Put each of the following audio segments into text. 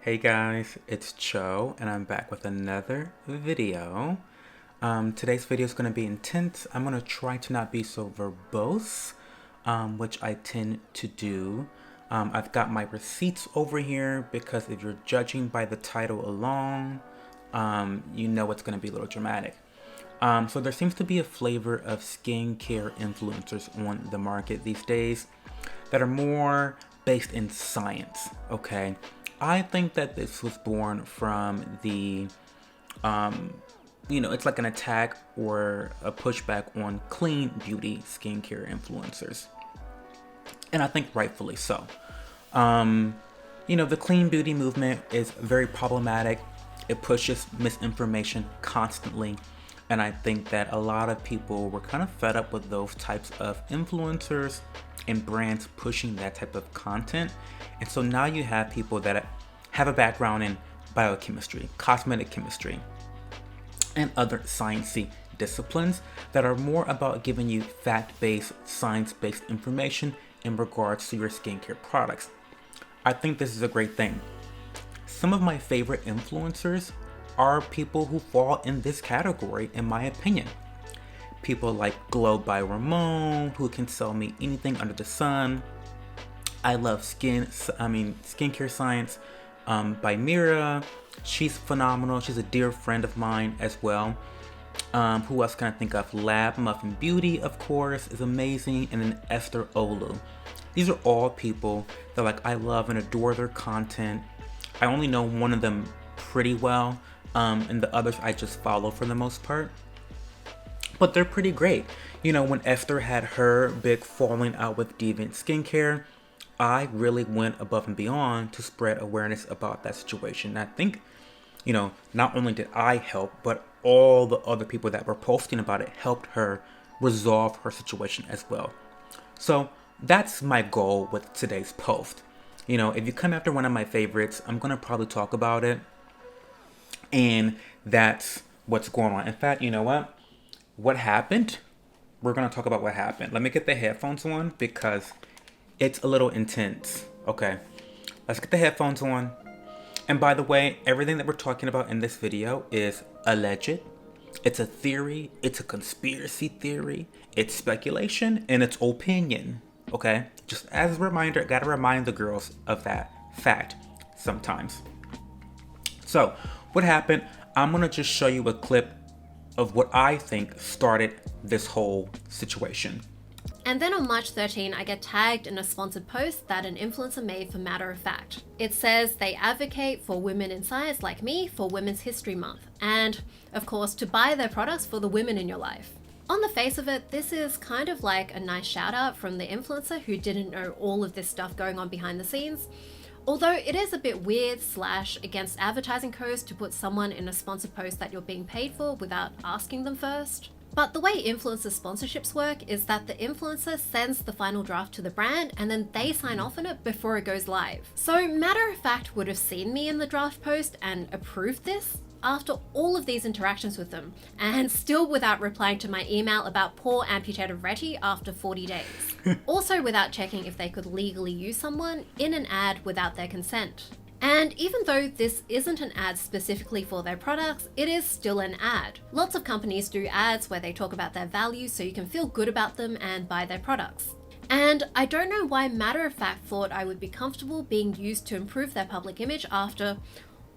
Hey guys, it's Cho, and I'm back with another video. Today's video is going to be intense. I'm going to try to not be so verbose, which I tend to do. I've got my receipts over here because if you're judging by the title alone, you know it's going to be a little dramatic. So there seems to be a flavor of skincare influencers on the market these days that are more based in science, okay? I think that this was born from the, it's like an attack or a pushback on clean beauty skincare influencers. And I think rightfully so. The clean beauty movement is very problematic. It pushes misinformation constantly. And I think that a lot of people were kind of fed up with those types of influencers and brands pushing that type of content. And so now you have people that have a background in biochemistry, cosmetic chemistry, and other sciencey disciplines that are more about giving you fact-based, science-based information in regards to your skincare products. I think this is a great thing. Some of my favorite influencers are people who fall in this category, in my opinion. People like Glow by Ramon, who can sell me anything under the sun. I love skincare science by Mira. She's phenomenal. She's a dear friend of mine as well. Who else can I think of? Lab Muffin Beauty, of course, is amazing. And then Esther Olu. These are all people that I love and adore their content. I only know one of them pretty well. And the others I just follow for the most part. But they're pretty great. When Esther had her big falling out with Deviant Skincare, I really went above and beyond to spread awareness about that situation. And I think, not only did I help, but all the other people that were posting about it helped her resolve her situation as well. So that's my goal with today's post. If you come after one of my favorites, I'm going to probably talk about it. And that's what's going on. In fact, you know what? What happened? We're going to talk about what happened. Let me get the headphones on because it's a little intense. Okay, let's get the headphones on. And by the way, everything that we're talking about in this video is alleged. It's a theory. It's a conspiracy theory. It's speculation and it's opinion. Okay, just as a reminder, I got to remind the girls of that fact sometimes. So what happened? I'm going to just show you a clip of what I think started this whole situation. And then on March 13, I get tagged in a sponsored post that an influencer made for Matter of Fact. It says they advocate for women in science like me for Women's History Month. And, of course, to buy their products for the women in your life. On the face of it, this is kind of like a nice shout out from the influencer who didn't know all of this stuff going on behind the scenes. Although it is a bit weird / against advertising codes to put someone in a sponsored post that you're being paid for without asking them first. But the way influencer sponsorships work is that the influencer sends the final draft to the brand and then they sign off on it before it goes live. So Matter of Fact would have seen me in the draft post and approved this after all of these interactions with them, and still without replying to my email about poor amputated Retty after 40 days. Also without checking if they could legally use someone in an ad without their consent. And even though this isn't an ad specifically for their products, it is still an ad. Lots of companies do ads where they talk about their values so you can feel good about them and buy their products. And I don't know why Matter of Fact thought I would be comfortable being used to improve their public image after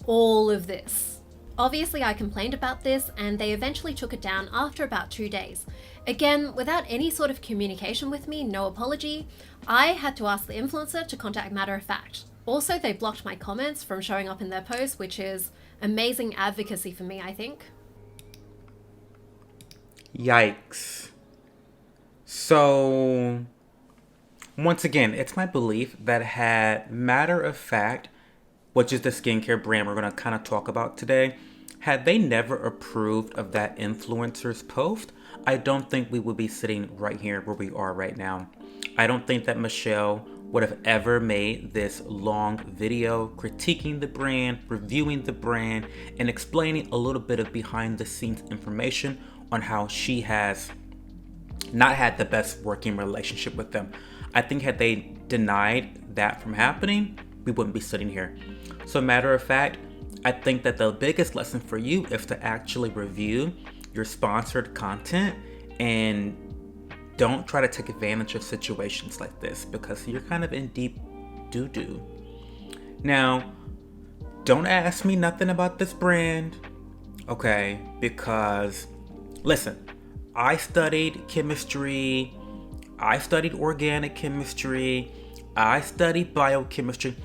all of this. Obviously, I complained about this and they eventually took it down after about 2 days. Again, without any sort of communication with me, no apology, I had to ask the influencer to contact Matter of Fact. Also, they blocked my comments from showing up in their post, which is amazing advocacy for me, I think. Yikes. So, once again, it's my belief that had Matter of Fact, which is the skincare brand we're going to kind of talk about today, had they never approved of that influencer's post, I don't think we would be sitting right here where we are right now. I don't think that Michelle would have ever made this long video critiquing the brand, reviewing the brand, and explaining a little bit of behind the scenes information on how she has not had the best working relationship with them. I think had they denied that from happening, we wouldn't be sitting here. So matter of fact, I think that the biggest lesson for you is to actually review your sponsored content and don't try to take advantage of situations like this, because you're kind of in deep doo-doo. Now, don't ask me nothing about this brand, okay? Because, listen, I studied chemistry, I studied organic chemistry, I studied biochemistry,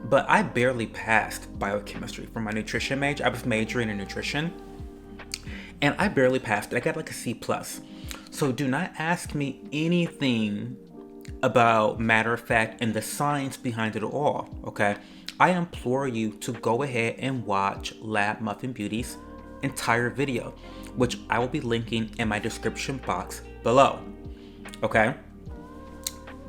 but I barely passed biochemistry for my nutrition major. I was majoring in nutrition, and I barely passed it. I got like a C+. So do not ask me anything about matter of fact and the science behind it all, okay? I implore you to go ahead and watch Lab Muffin Beauty's entire video, which I will be linking in my description box below, okay?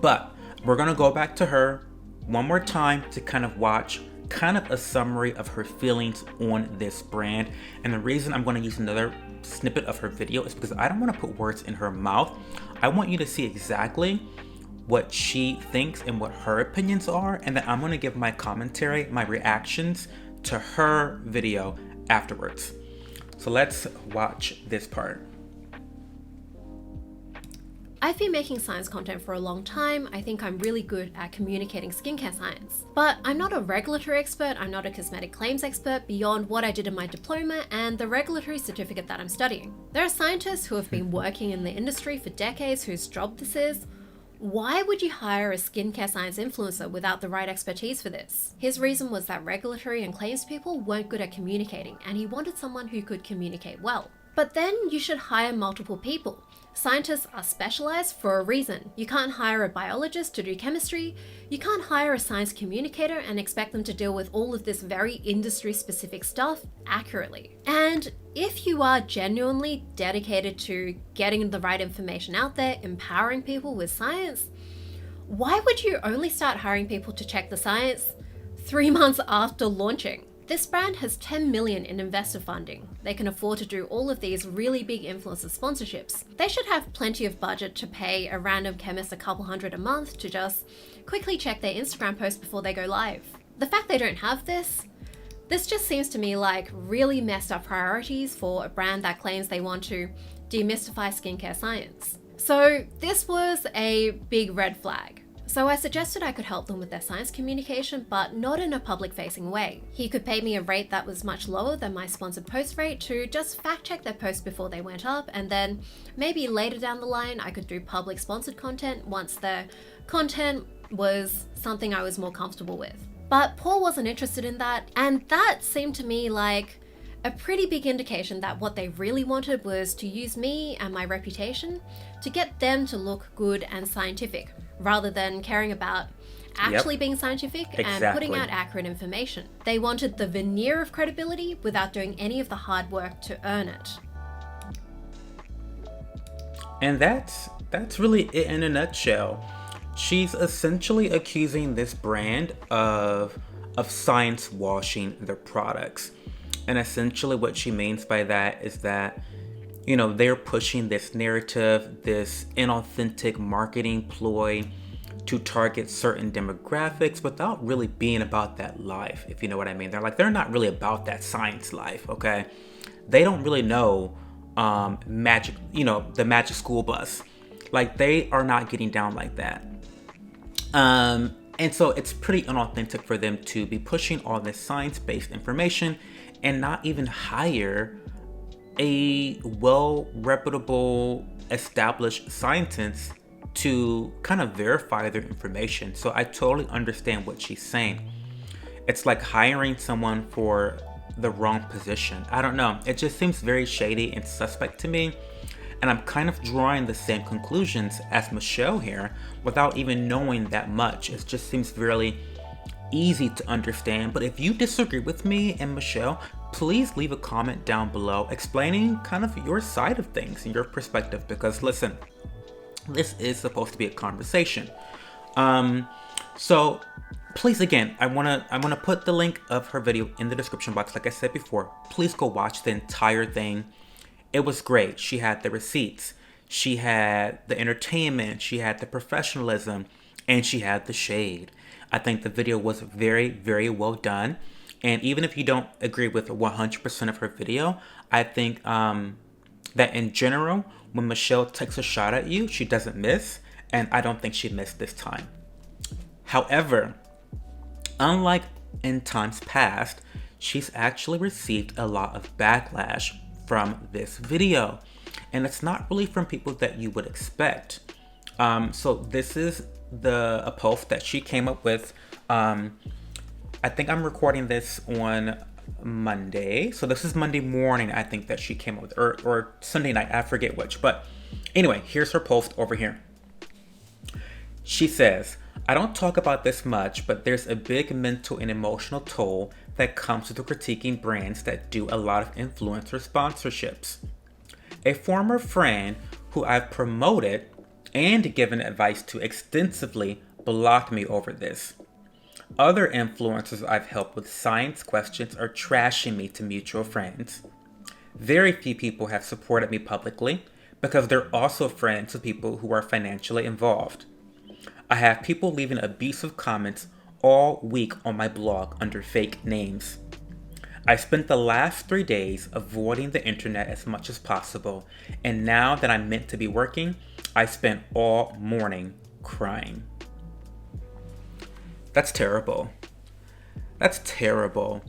But we're gonna go back to her one more time to kind of watch kind of a summary of her feelings on this brand. And the reason I'm going to use another snippet of her video is because I don't want to put words in her mouth. I want you to see exactly what she thinks and what her opinions are, and then I'm going to give my commentary, my reactions to her video afterwards. So let's watch this part. I've been making science content for a long time. I think I'm really good at communicating skincare science. But I'm not a regulatory expert, I'm not a cosmetic claims expert beyond what I did in my diploma and the regulatory certificate that I'm studying. There are scientists who have been working in the industry for decades whose job this is. Why would you hire a skincare science influencer without the right expertise for this? His reason was that regulatory and claims people weren't good at communicating, and he wanted someone who could communicate well. But then you should hire multiple people. Scientists are specialized for a reason. You can't hire a biologist to do chemistry. You can't hire a science communicator and expect them to deal with all of this very industry-specific stuff accurately. And if you are genuinely dedicated to getting the right information out there, empowering people with science, why would you only start hiring people to check the science 3 months after launching? This brand has 10 million in investor funding. They can afford to do all of these really big influencer sponsorships. They should have plenty of budget to pay a random chemist a couple $100 a month to just quickly check their Instagram post before they go live. The fact they don't have this just seems to me like really messed up priorities for a brand that claims they want to demystify skincare science. So this was a big red flag. So I suggested I could help them with their science communication, but not in a public-facing way. He could pay me a rate that was much lower than my sponsored post rate to just fact-check their posts before they went up, and then maybe later down the line I could do public sponsored content once their content was something I was more comfortable with. But Paul wasn't interested in that, and that seemed to me like a pretty big indication that what they really wanted was to use me and my reputation to get them to look good and scientific, rather than caring about actually being scientific and putting out accurate information. They wanted the veneer of credibility without doing any of the hard work to earn it. And that's really it in a nutshell. She's essentially accusing this brand of science washing their products. And essentially what she means by that is that, you know, they're pushing this narrative, this inauthentic marketing ploy to target certain demographics without really being about that life, if you know what I mean. They're not really about that science life, okay? They don't really know magic, you know, the magic school bus. Like, they are not getting down like that. And so it's pretty unauthentic for them to be pushing all this science-based information and not even hire a reputable, established scientist to kind of verify their information. So I totally understand what she's saying. It's like hiring someone for the wrong position. I don't know. It just seems very shady and suspect to me. And I'm kind of drawing the same conclusions as Michelle here without even knowing that much. It just seems really easy to understand. But if you disagree with me and Michelle, please leave a comment down below explaining kind of your side of things and your perspective, because listen, this is supposed to be a conversation. So please, again, I wanna put the link of her video in the description box. Like I said before, please go watch the entire thing. It was great. She had the receipts, she had the entertainment, she had the professionalism, and she had the shade. I think the video was very, very well done. And even if you don't agree with 100% of her video, I think that in general, when Michelle takes a shot at you, she doesn't miss. And I don't think she missed this time. However, unlike in times past, she's actually received a lot of backlash from this video. And it's not really from people that you would expect. So this is a post that she came up with. I think I'm recording this on Monday. So this is Monday morning, I think, that she came up with, or Sunday night, I forget which. But anyway, here's her post over here. She says, I don't talk about this much, but there's a big mental and emotional toll that comes with critiquing brands that do a lot of influencer sponsorships. A former friend who I've promoted and given advice to extensively blocked me over this. Other influencers I've helped with science questions are trashing me to mutual friends. Very few people have supported me publicly because they're also friends with people who are financially involved. I have people leaving abusive comments all week on my blog under fake names. I spent the last 3 days avoiding the internet as much as possible, and now that I'm meant to be working, I spent all morning crying. That's terrible. That's terrible.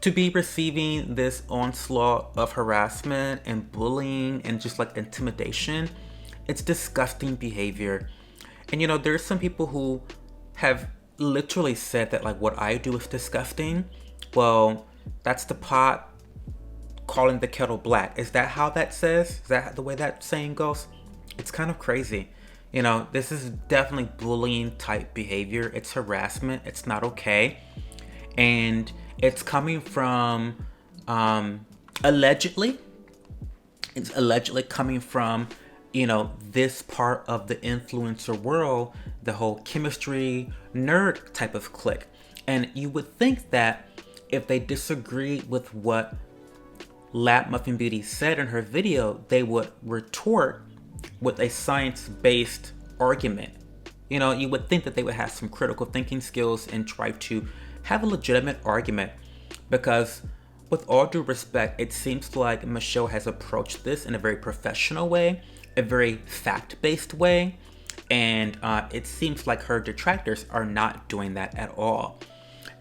To be receiving this onslaught of harassment and bullying and just like intimidation, it's disgusting behavior. And there's some people who have literally said that like what I do is disgusting. Well, that's the pot calling the kettle black. Is that how that says? Is that the way that saying goes? It's kind of crazy. This is definitely bullying type behavior. It's harassment. It's not okay. And it's coming from, allegedly, coming from, this part of the influencer world, the whole chemistry nerd type of clique. And you would think that if they disagree with what Lab Muffin Beauty said in her video, they would retort with a science-based argument. You would think that they would have some critical thinking skills and try to have a legitimate argument, because with all due respect, it seems like Michelle has approached this in a very professional way, a very fact-based way, and it seems like her detractors are not doing that at all.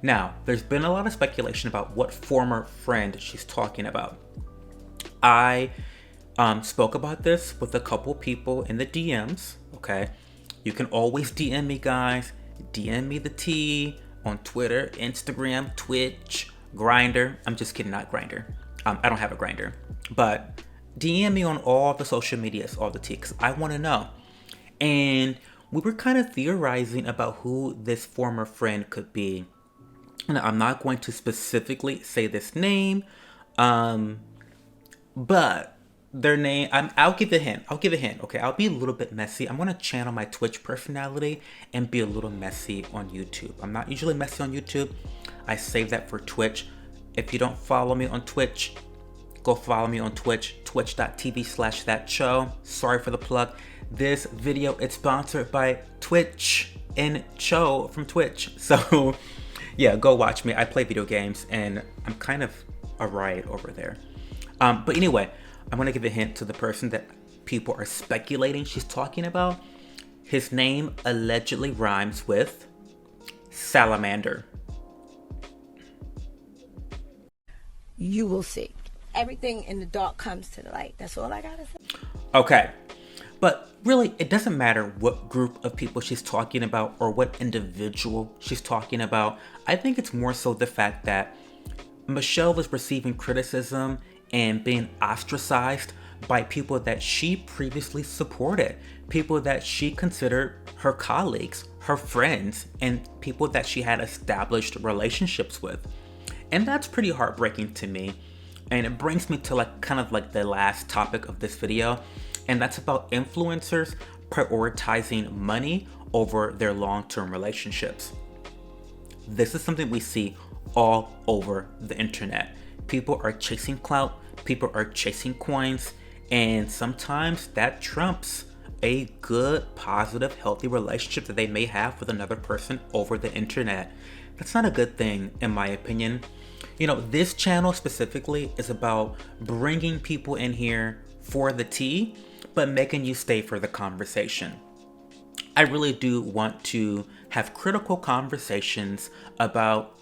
Now, there's been a lot of speculation about what former friend she's talking about. I spoke about this with a couple people in the DMs, okay? You can always DM me, guys. DM me the tea on Twitter, Instagram, Twitch, Grindr. I'm just kidding, not Grindr. I don't have a Grindr. But DM me on all the social medias, all the tea, because I want to know. And we were kind of theorizing about who this former friend could be. And I'm not going to specifically say this name, but their name, I'll give a hint. Okay, I'll be a little bit messy. I'm going to channel my Twitch personality and be a little messy on YouTube. I'm not usually messy on YouTube. I save that for Twitch. If you don't follow me on Twitch, go follow me on Twitch, twitch.tv/thatshow. Sorry for the plug. This video is sponsored by Twitch and Cho from Twitch. So yeah, go watch me. I play video games and I'm kind of a riot over there. But anyway, I'm going to give a hint to the person that people are speculating she's talking about. His name allegedly rhymes with salamander. You will see. Everything in the dark comes to the light. That's all I gotta say. Okay. But really, it doesn't matter what group of people she's talking about or what individual she's talking about. I think it's more so the fact that Michelle is receiving criticism and being ostracized by people that she previously supported, people that she considered her colleagues, her friends, and people that she had established relationships with. And that's pretty heartbreaking to me. And it brings me to kind of the last topic of this video, and that's about influencers prioritizing money over their long-term relationships. This is something we see all over the internet. People are chasing clout, people are chasing coins, and sometimes that trumps a good, positive, healthy relationship that they may have with another person over the internet. That's not a good thing, in my opinion. This channel specifically is about bringing people in here for the tea, but making you stay for the conversation. I really do want to have critical conversations about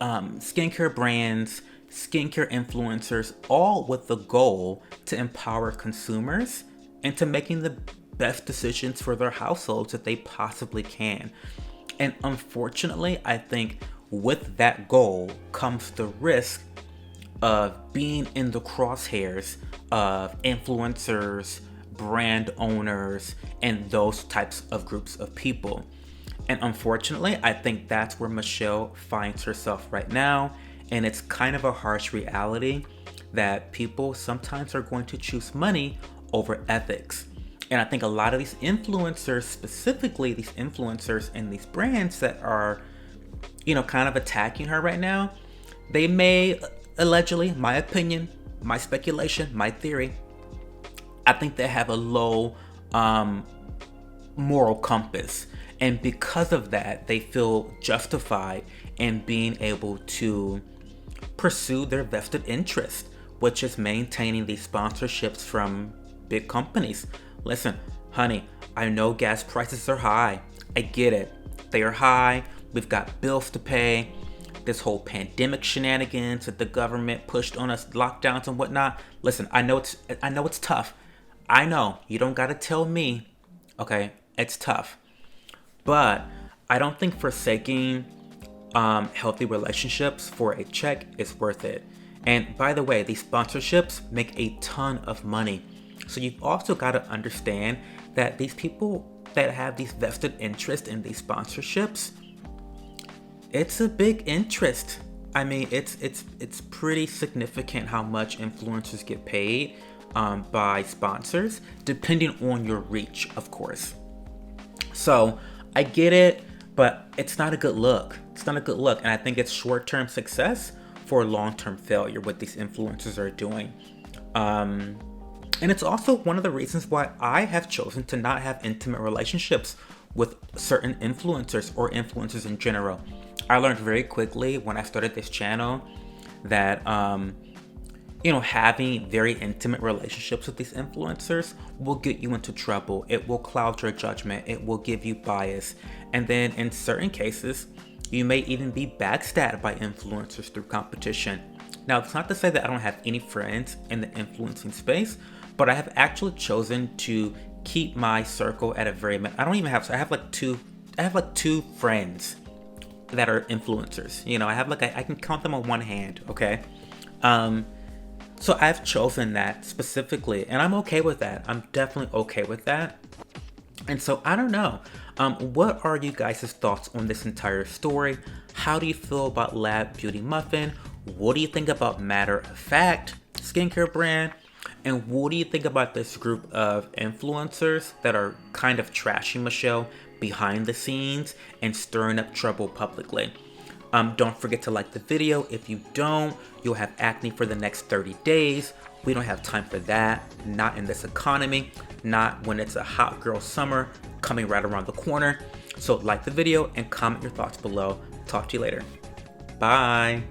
skincare brands, skincare influencers, all with the goal to empower consumers into making the best decisions for their households that they possibly can. And unfortunately, I think with that goal comes the risk of being in the crosshairs of influencers, brand owners, and those types of groups of people. And unfortunately, I think that's where Michelle finds herself right now. And it's kind of a harsh reality that people sometimes are going to choose money over ethics. And I think a lot of these influencers, specifically these influencers and these brands that are, kind of attacking her right now, they may allegedly, my opinion, my speculation, my theory, I think they have a low moral compass. And because of that, they feel justified in being able to pursue their vested interest, which is maintaining these sponsorships from big companies. Listen, honey, I know gas prices are high. I get it. They are high. We've got bills to pay. This whole pandemic shenanigans that the government pushed on us, lockdowns and whatnot. Listen, I know it's tough. I know you don't gotta tell me. Okay, it's tough. But I don't think forsaking healthy relationships for a check is worth it. And by the way, these sponsorships make a ton of money. So you've also got to understand that these people that have these vested interest in these sponsorships, it's a big interest. I mean, it's pretty significant how much influencers get paid by sponsors, depending on your reach, of course. So I get it, but it's not a good look. It's not a good look. And I think it's short-term success for long-term failure what these influencers are doing. And it's also one of the reasons why I have chosen to not have intimate relationships with certain influencers or influencers in general. I learned very quickly when I started this channel that, having very intimate relationships with these influencers will get you into trouble. It will cloud your judgment. It will give you bias. And then in certain cases, you may even be backstabbed by influencers through competition. Now, it's not to say that I don't have any friends in the influencing space, but I have actually chosen to keep my circle at a very I have like two friends that are influencers. I can count them on one hand, okay? So I've chosen that specifically, and I'm okay with that. I'm definitely okay with that. And so I don't know. What are you guys' thoughts on this entire story? How do you feel about Lab Beauty Muffin? What do you think about Matter of Fact skincare brand? And what do you think about this group of influencers that are kind of trashing Michelle behind the scenes and stirring up trouble publicly? Don't forget to like the video. If you don't, you'll have acne for the next 30 days. We don't have time for that. Not in this economy. Not when it's a hot girl summer coming right around the corner. So like the video and comment your thoughts below. Talk to you later. Bye.